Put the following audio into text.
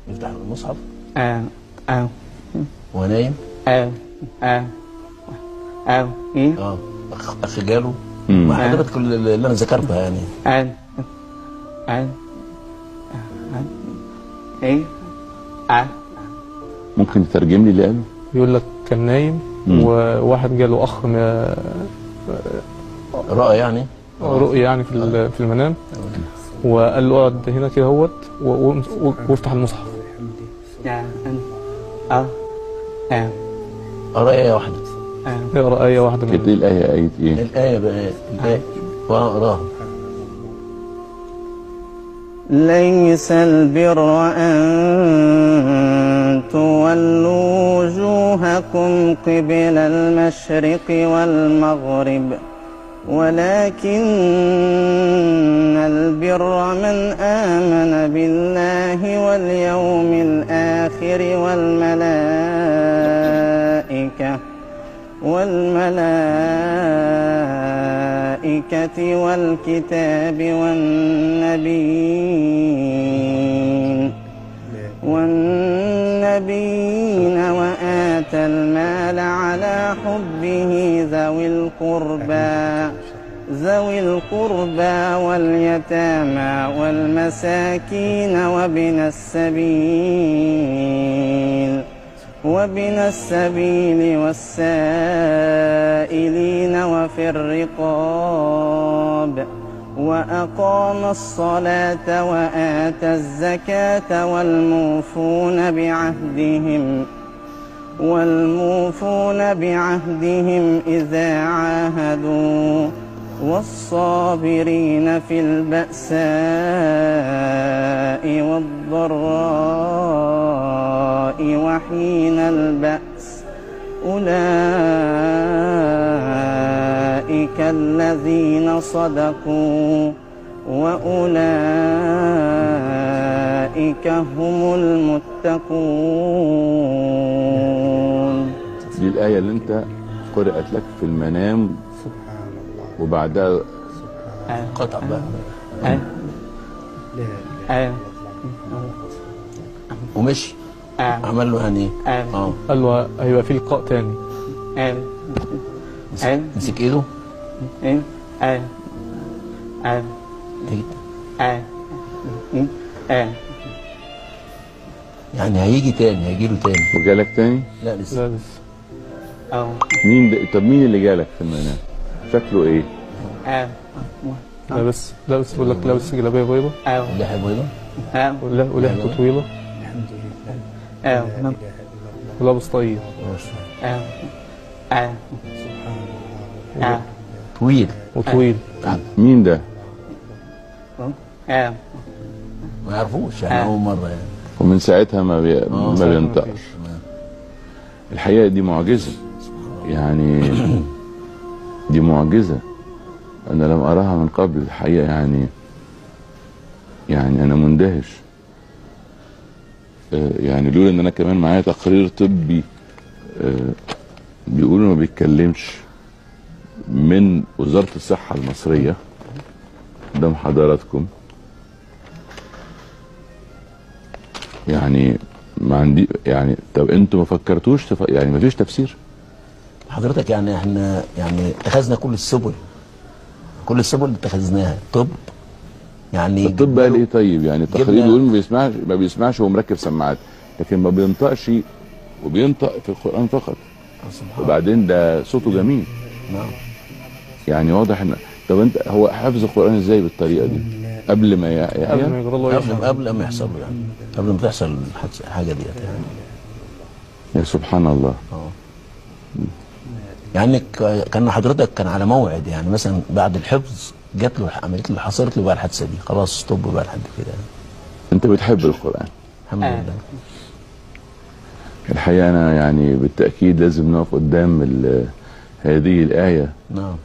يفتح المصحف وهو نايم. خجاله مع حضرتك اللي انا ذكرتها يعني. ممكن تترجم لي اللي قاله؟ يقول لك كان نايم وواحد جاله اخ رؤى يعني رؤية يعني في المنام، وقال له اقعد هنا كده اهوت وافتح المصحف. اقرا آية واحدة. اقرا آية واحدة. كانت ايه الآية؟ آية ايه؟ الآية بقى الآية واقراها. ليس البر أن تولوا وجوهكم قبل المشرق والمغرب ولكن البر من آمن بالله واليوم الآخر والملائكة والكتاب والنبيين وآتى المال على حبه ذوي القربى واليتامى والمساكين وابن السبيل والسائلين وفي الرقاب وأقام الصلاة وآتى الزكاة والموفون بعهدهم إذا عاهدوا والصابرين في البأساء والضراء وحين البأس أولئك الذين صدقوا وأولئك هم المتقون. دي الآية اللي انت قرأت لك في المنام وبعدها قطع بقى ومشي عمل له يعني قال له هيبقى في لقاء تاني. مسك ايده يعني هيجي تاني، هيجي له تاني. وجالك تاني؟ لا لسه. مين ده؟ طب مين اللي جالك في المنام؟ شكله ايه؟ لابس بيقول لك لابس جلابيه بيضاء ولحية بيضاء ولحيته طويله ولابس طاقية طويل. مين ده؟ ما يعرفوش يعني اول مره يعني. ومن ساعتها ما بينطقش. الحقيقه دي معجزه يعني. دي معجزه انا لم اراها من قبل الحقيقه يعني انا مندهش. يعني لولا ان انا كمان معايا تقرير طبي بيقولوا ما بيتكلمش من وزاره الصحه المصريه قدام حضراتكم. يعني ما عندي يعني. طب انتوا ما فكرتوش يعني ما فيش تفسير؟ حضرتك يعني احنا يعني اتخذنا كل السبل اتخذناها. طب يعني الطب قال ايه؟ طيب يعني التقرير بيقول ما بيسمعش وهو مركب سماعات، لكن ما بينطقش وبينطق في القرآن فقط. وبعدين ده صوته جميل. نعم. يعني واضح ان. طب انت هو حافظ القرآن ازاي بالطريقه دي؟ قبل ما قبل ما يحصل له يعني، قبل ما تحصل الحاجه ديت يعني. يا سبحان الله. يعني كان حضرتك كان على موعد يعني، مثلا بعد الحفظ جات له عملت له حصلت له بقى الحادثه دي، خلاص طب بقى لحد كده. انت بتحب القرآن؟ الحمد لله. الحقيقه انا يعني بالتاكيد لازم نقف قدام هذه الآية. نعم.